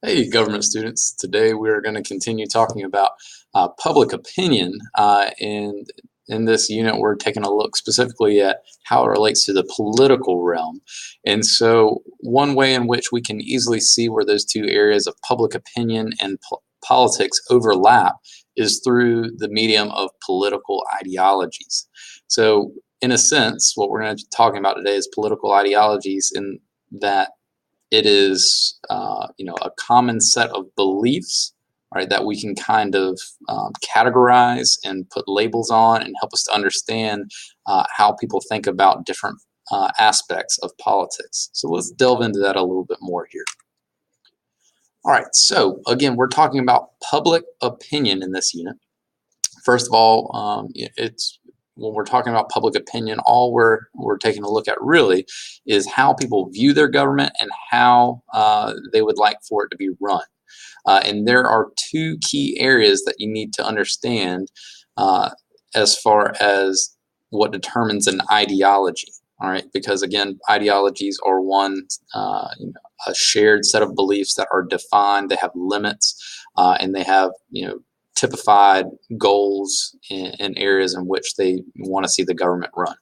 Hey, government students. Today we're going to continue talking about public opinion. And in this unit, we're taking a look specifically at how it relates to the political realm. And so, one way in which we can easily see where those two areas of public opinion and politics overlap is through the medium of political ideologies. So, in a sense, what we're going to be talking about today is political ideologies in that it is a common set of beliefs, right, that we can kind of categorize and put labels on and help us to understand how people think about different aspects of politics. So let's delve into that a little bit more here. All right, so again, we're talking about public opinion in this unit. First of all, it's when we're talking about public opinion, all we're taking a look at really is how people view their government and how they would like for it to be run. And there are two key areas that you need to understand as far as what determines an ideology. All right, because again, ideologies are a shared set of beliefs that are defined. They have limits, and they have typified goals in areas in which they want to see the government run.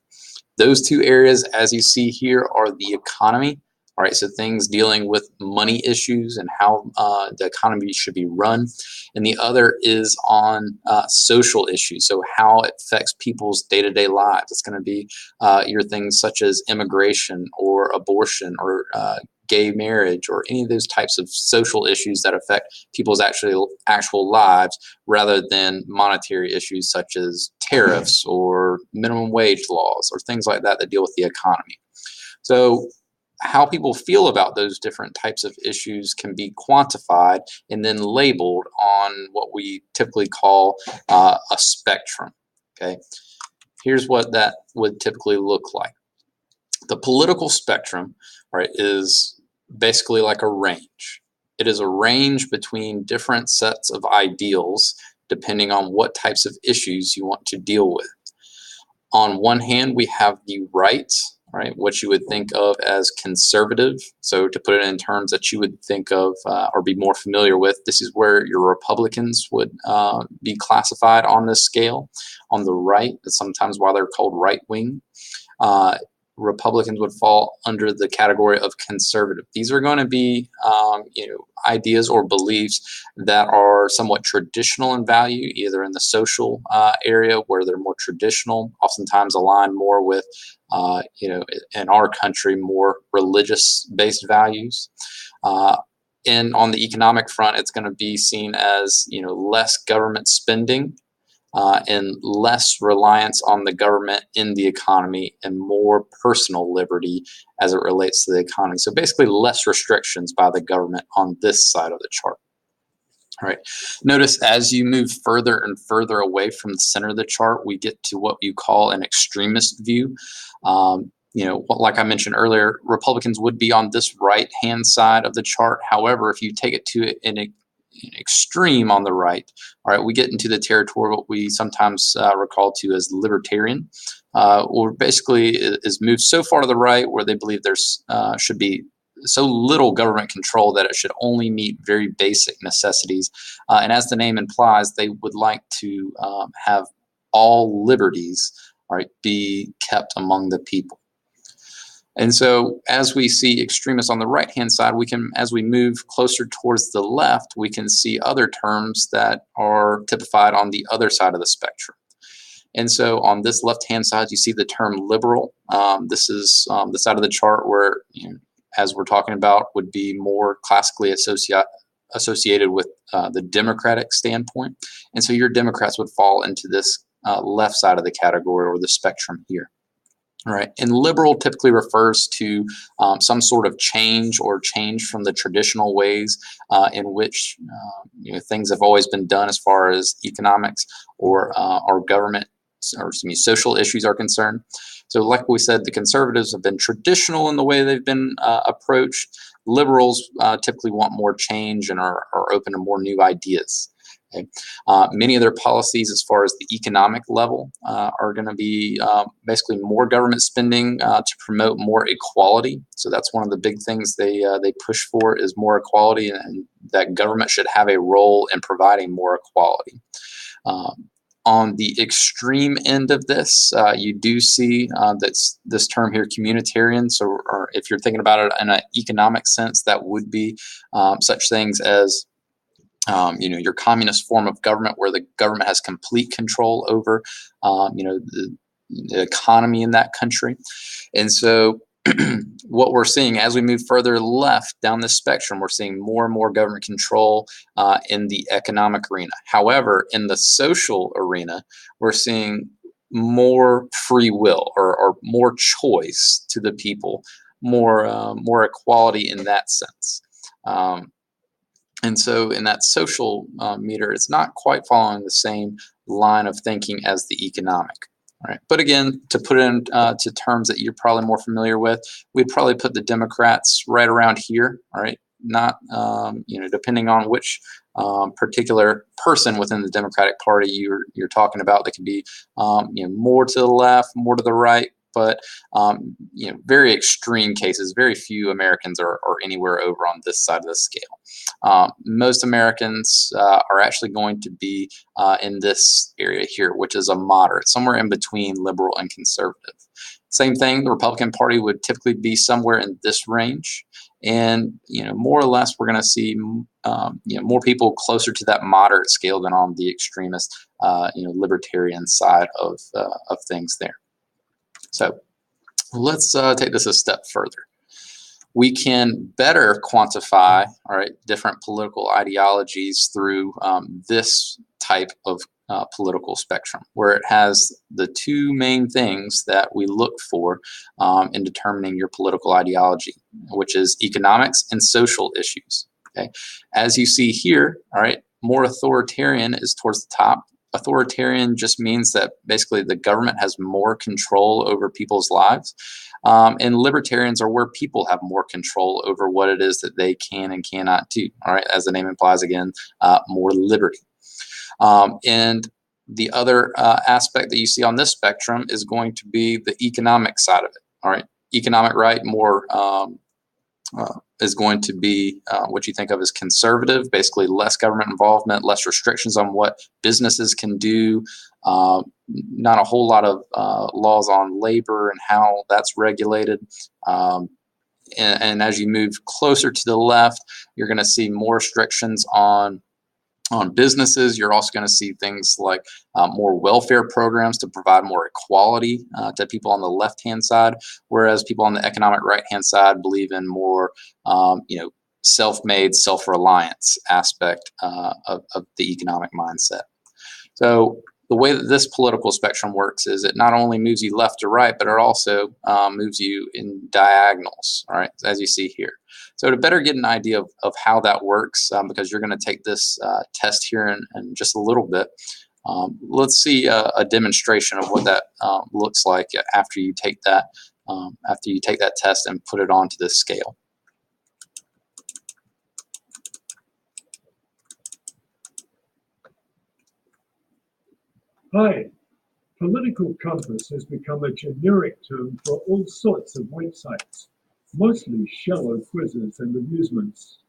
Those two areas, as you see here, are the economy. All right, so things dealing with money issues and how the economy should be run. And the other is on social issues, so how it affects people's day-to-day lives. It's going to be your things such as immigration or abortion or gay marriage or any of those types of social issues that affect people's actual lives rather than monetary issues such as tariffs or minimum wage laws or things like that that deal with the economy. So how people feel about those different types of issues can be quantified and then labeled on what we typically call a spectrum. Okay, here's what that would typically look like. The political spectrum, right, is basically like a range. It is a range between different sets of ideals depending on what types of issues you want to deal with. On one hand, we have the right, right, what you would think of as conservative. So to put it in terms that you would think of or be more familiar with, this is where your Republicans would be classified on this scale. On the right, sometimes why they're called right wing. Republicans would fall under the category of conservative. These are going to be, ideas or beliefs that are somewhat traditional in value, either in the social area where they're more traditional, oftentimes aligned more with, in our country, more religious-based values. And on the economic front, it's going to be seen as, less government spending and less reliance on the government in the economy and more personal liberty as it relates to the economy. So basically less restrictions by the government on this side of the chart. All right. Notice as you move further and further away from the center of the chart, we get to what you call an extremist view. Like I mentioned earlier, Republicans would be on this right-hand side of the chart. However, if you take it to an extreme on the right, all right, we get into the territory what we sometimes recall to as libertarian, or basically is moved so far to the right where they believe there's should be so little government control that it should only meet very basic necessities. And as the name implies, they would like to have all liberties, all right, be kept among the people. And so as we see extremists on the right-hand side, as we move closer towards the left, we can see other terms that are typified on the other side of the spectrum. And so on this left-hand side, you see the term liberal. This is the side of the chart where, as we're talking about, would be more classically associated with the Democratic standpoint. And so your Democrats would fall into this left side of the category or the spectrum here. All right, and liberal typically refers to some sort of change from the traditional ways in which things have always been done as far as economics or our government or social issues are concerned. So like we said, the conservatives have been traditional in the way they've been approached. Liberals typically want more change and are open to more new ideas. Okay. Many of their policies as far as the economic level are going to be basically more government spending to promote more equality. So that's one of the big things they push for is more equality and that government should have a role in providing more equality. On the extreme end of this, you do see that's this term here, communitarian. So, or if you're thinking about it in an economic sense, that would be such things as your communist form of government, where the government has complete control over the economy in that country. And so what we're seeing as we move further left down the spectrum, we're seeing more and more government control in the economic arena. However, in the social arena, we're seeing more free will or more choice to the people, more equality in that sense. And so in that social meter, it's not quite following the same line of thinking as the economic. All right. But again, to put it into terms that you're probably more familiar with, we'd probably put the Democrats right around here. All right. Not, depending on which particular person within the Democratic Party you're talking about, that could be, more to the left, more to the right. But very extreme cases, very few Americans are anywhere over on this side of the scale. Most Americans are actually going to be in this area here, which is a moderate, somewhere in between liberal and conservative. Same thing, the Republican Party would typically be somewhere in this range. And more or less, we're going to see more people closer to that moderate scale than on the extremist, libertarian side of things there. So let's take this a step further. We can better quantify, different political ideologies through this type of political spectrum, where it has the two main things that we look for in determining your political ideology, which is economics and social issues. Okay, as you see here, more authoritarian is towards the top. Authoritarian just means that basically the government has more control over people's lives. And libertarians are where people have more control over what it is that they can and cannot do. All right, as the name implies, again, more liberty. And the other aspect that you see on this spectrum is going to be the economic side of it. All right, economic right more is going to be what you think of as conservative, basically less government involvement, less restrictions on what businesses can do, not a whole lot of laws on labor and how that's regulated. And as you move closer to the left, you're going to see more restrictions on businesses. You're also going to see things like more welfare programs to provide more equality to people on the left-hand side, whereas people on the economic right-hand side believe in more, self-made, self-reliance aspect of the economic mindset. So the way that this political spectrum works is it not only moves you left to right, but it also moves you in diagonals, all right, as you see here. So to better get an idea of how that works, because you're going to take this test here in just a little bit, let's see a demonstration of what that looks like after you take that test and put it onto this scale. Hi. Political compass has become a generic term for all sorts of websites, mostly shallow quizzes and amusements.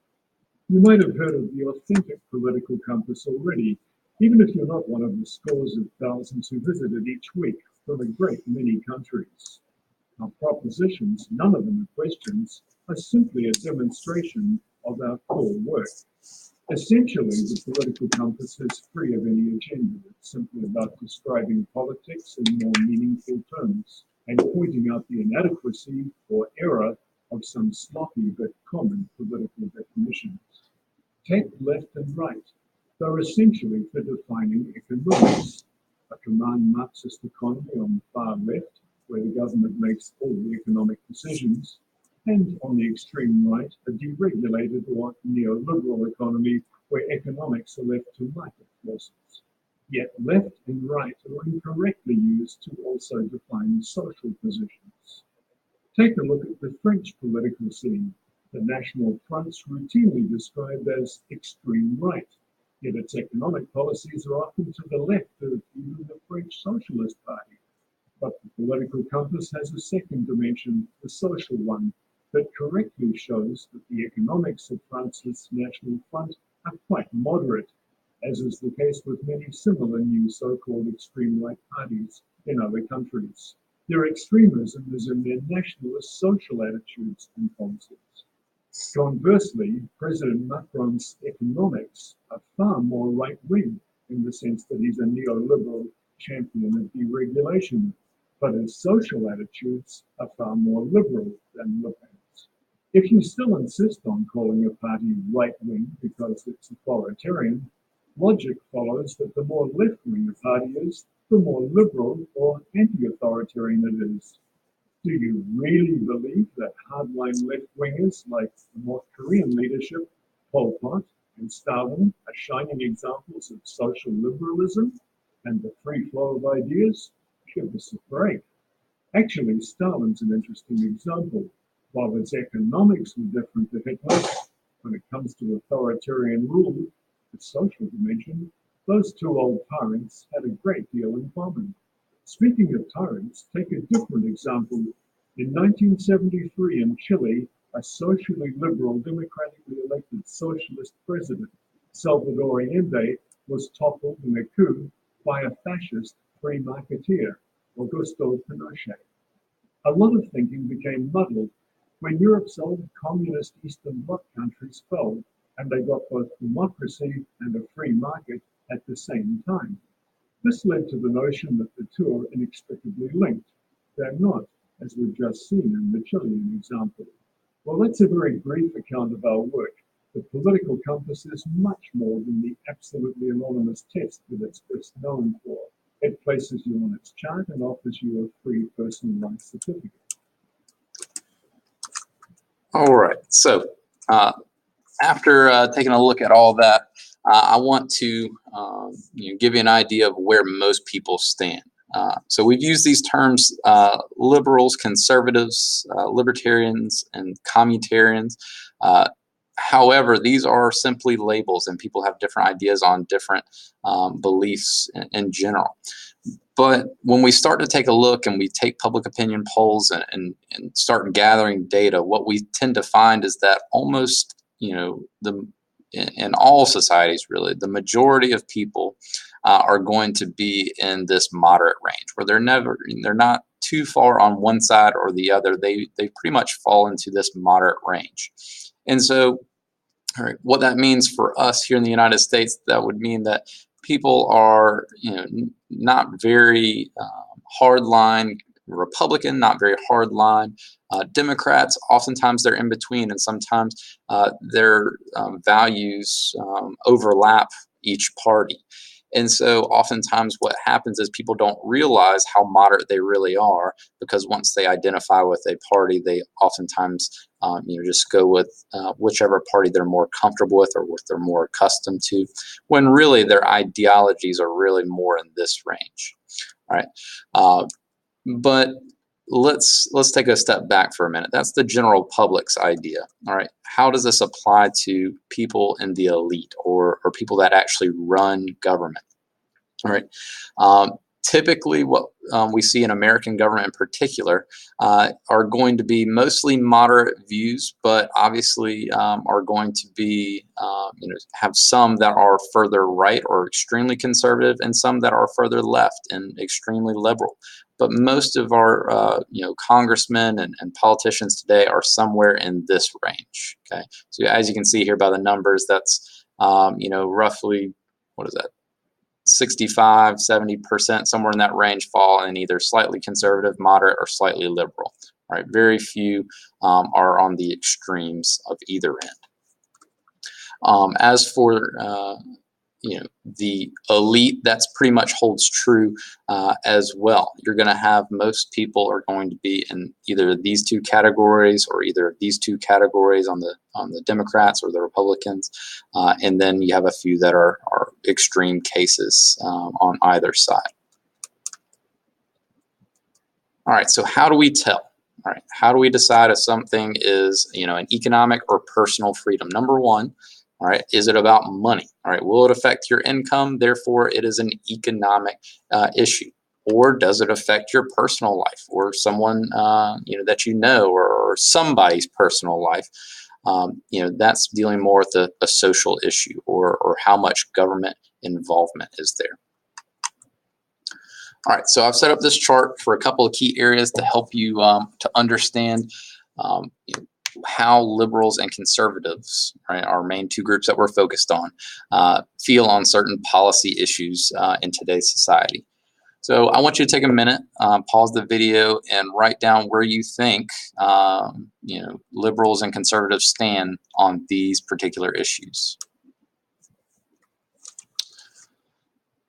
You might have heard of the authentic political compass already, even if you're not one of the scores of thousands who visit it each week from a great many countries. Our propositions, none of them are questions, are simply a demonstration of our core work. Essentially, the political compass is free of any agenda. It's simply about describing politics in more meaningful terms and pointing out the inadequacy or error of some sloppy but common political definitions. Take left and right. They're essentially for defining economics. A command Marxist economy on the far left, where the government makes all the economic decisions, and on the extreme right, a deregulated or neoliberal economy where economics are left to market forces. Yet left and right are incorrectly used to also define social positions. Take a look at the French political scene. The National Front's routinely described as extreme right, yet its economic policies are often to the left of even the French Socialist Party. But the political compass has a second dimension, the social one. that correctly shows that the economics of France's National Front are quite moderate, as is the case with many similar new so-called extreme right parties in other countries. Their extremism is in their nationalist social attitudes and policies. Conversely, President Macron's economics are far more right-wing in the sense that he's a neoliberal champion of deregulation, but his social attitudes are far more liberal than Le Pen's. If you still insist on calling a party right-wing because it's authoritarian, logic follows that the more left-wing a party is, the more liberal or anti-authoritarian it is. Do you really believe that hardline left-wingers like the North Korean leadership, Pol Pot and Stalin, are shining examples of social liberalism and the free flow of ideas? Give us a break. Actually, Stalin's an interesting example. While his economics were different to Hitler's, when it comes to authoritarian rule, the social dimension, those two old tyrants had a great deal in common. Speaking of tyrants, take a different example. In 1973 in Chile, a socially liberal, democratically elected socialist president, Salvador Allende, was toppled in a coup by a fascist free marketeer, Augusto Pinochet. A lot of thinking became muddled when Europe's old communist Eastern Bloc countries fell, and they got both democracy and a free market at the same time. This led to the notion that the two are inextricably linked. They're not, as we've just seen in the Chilean example. Well, that's a very brief account of our work. The political compass is much more than the absolutely anonymous test that it's best known for. It places you on its chart and offers you a free personalized certificate. All right. So after taking a look at all that, I want to give you an idea of where most people stand. So we've used these terms: liberals, conservatives, libertarians, and communitarians. However, these are simply labels, and people have different ideas on different beliefs in general. But when we start to take a look and we take public opinion polls and start gathering data, what we tend to find is that almost, in all societies, really, the majority of people are going to be in this moderate range, where they're not too far on one side or the other. They pretty much fall into this moderate range. And so, all right, what that means for us here in the United States, that would mean that people are, not very hardline Republican, not very hardline Democrats. Oftentimes they're in between, and sometimes their values overlap each party. And so oftentimes what happens is people don't realize how moderate they really are, because once they identify with a party, they oftentimes just go with whichever party they're more comfortable with or what they're more accustomed to, when really their ideologies are really more in this range. All right. But let's take a step back for a minute. That's the general public's idea. All right. How does this apply to people in the elite or people that actually run government? All right. Typically, what we see in American government in particular are going to be mostly moderate views, but obviously are going to be, have some that are further right or extremely conservative, and some that are further left and extremely liberal. But most of our, congressmen and politicians today are somewhere in this range. Okay, so as you can see here by the numbers, that's roughly, what is that? 65, 70%, somewhere in that range, fall in either slightly conservative, moderate, or slightly liberal. All right, very few are on the extremes of either end. As for the elite, that's pretty much holds true as well. You're going to have most people are going to be in either these two categories or either these two categories on the Democrats or the Republicans, and then you have a few that are extreme cases on either side. All right, so how do we tell? All right, how do we decide if something is an economic or personal freedom? Number one, all right, is it about money? All right, will it affect your income? Therefore, it is an economic issue. or does it affect your personal life or someone that or somebody's personal life? That's dealing more with a social issue or how much government involvement is there. All right, so I've set up this chart for a couple of key areas to help you to understand um, how liberals and conservatives, right, our main two groups that we're focused on, feel on certain policy issues in today's society. So I want you to take a minute, pause the video, and write down where you think liberals and conservatives stand on these particular issues.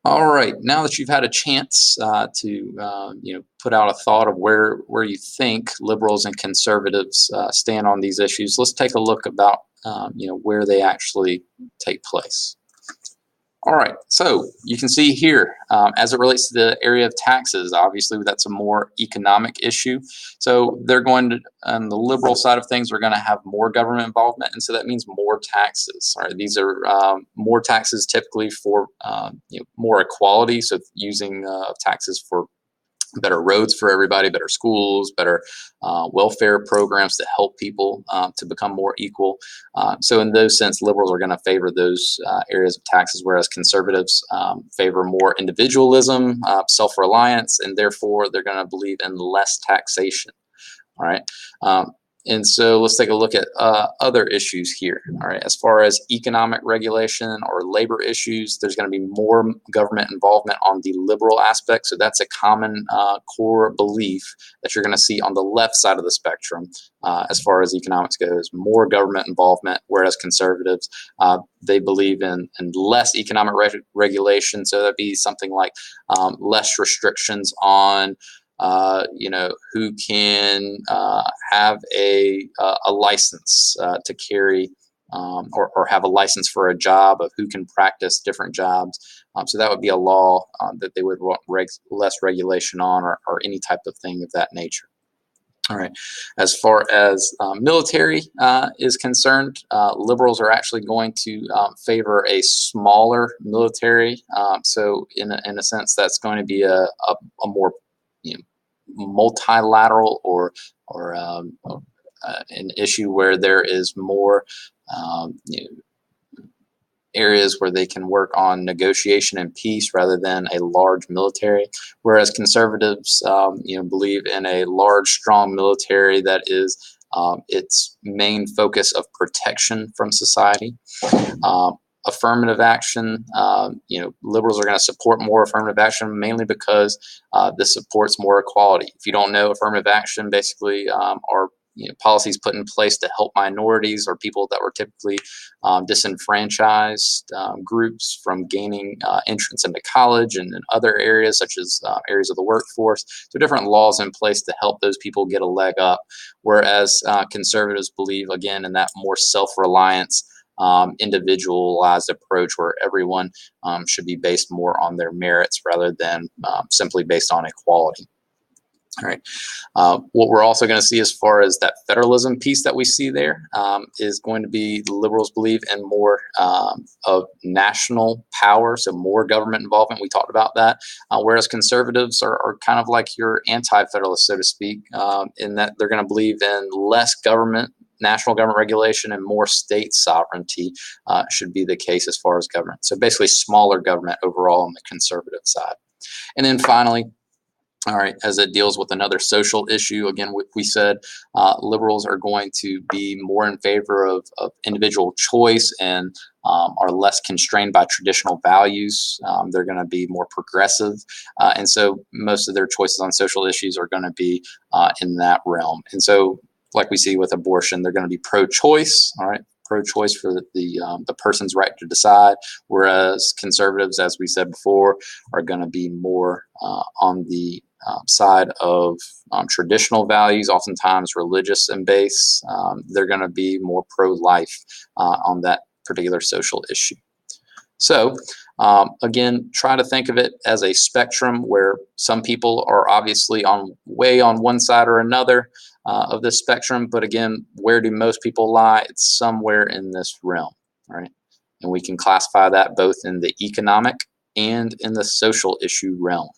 All right, now that you've had a chance to put out a thought of where you think liberals and conservatives stand on these issues, let's take a look about where they actually take place. All right, so you can see here, as it relates to the area of taxes, obviously that's a more economic issue. So they're going to, on the liberal side of things, we're going to have more government involvement, and so that means more taxes. All right, these are more taxes typically for more equality, so using taxes for better roads for everybody, better schools, better welfare programs to help people to become more equal. So in those sense, liberals are going to favor those areas of taxes, whereas conservatives favor more individualism, self-reliance, and therefore they're going to believe in less taxation. All right. And so let's take a look at other issues here. All right, as far as economic regulation or labor issues, there's going to be more government involvement on the liberal aspect. So that's a common core belief that you're going to see on the left side of the spectrum as far as economics goes, more government involvement, whereas conservatives, they believe in less economic regulation. So that'd be something like less restrictions on who can have a license to carry or have a license for a job, of who can practice different jobs. So that would be a law that they would want less regulation on, or any type of thing of that nature. All right. As far as military is concerned, liberals are actually going to favor a smaller military. So in a sense, that's going to be a more multilateral or an issue where there is more areas where they can work on negotiation and peace rather than a large military, whereas conservatives believe in a large, strong military that is its main focus of protection from society. Affirmative action, liberals are going to support more affirmative action, mainly because this supports more equality. If you don't know, affirmative action basically are policies put in place to help minorities or people that were typically disenfranchised groups from gaining entrance into college and in other areas, such as areas of the workforce. So different laws in place to help those people get a leg up, whereas conservatives believe, again, in that more self-reliance, individualized approach where everyone should be based more on their merits rather than simply based on equality. All right. What we're also going to see as far as that federalism piece that we see there is going to be the liberals believe in more of national power, so more government involvement. We talked about that, whereas conservatives are kind of like your anti-federalists, so to speak, in that they're going to believe in less government, national government regulation, and more state sovereignty should be the case as far as government. So basically smaller government overall on the conservative side. And then finally, all right, as it deals with another social issue, again, we said liberals are going to be more in favor of individual choice and are less constrained by traditional values. They're going to be more progressive. And so most of their choices on social issues are going to be in that realm. And so like we see with abortion, they're going to be pro-choice, all right, pro-choice for the person's right to decide, whereas conservatives, as we said before, are going to be more on the side of traditional values, oftentimes religious in base. They're going to be more pro-life on that particular social issue. So again, try to think of it as a spectrum where some people are obviously way on one side or another of this spectrum, but again, where do most people lie? It's somewhere in this realm, right? And we can classify that both in the economic and in the social issue realm.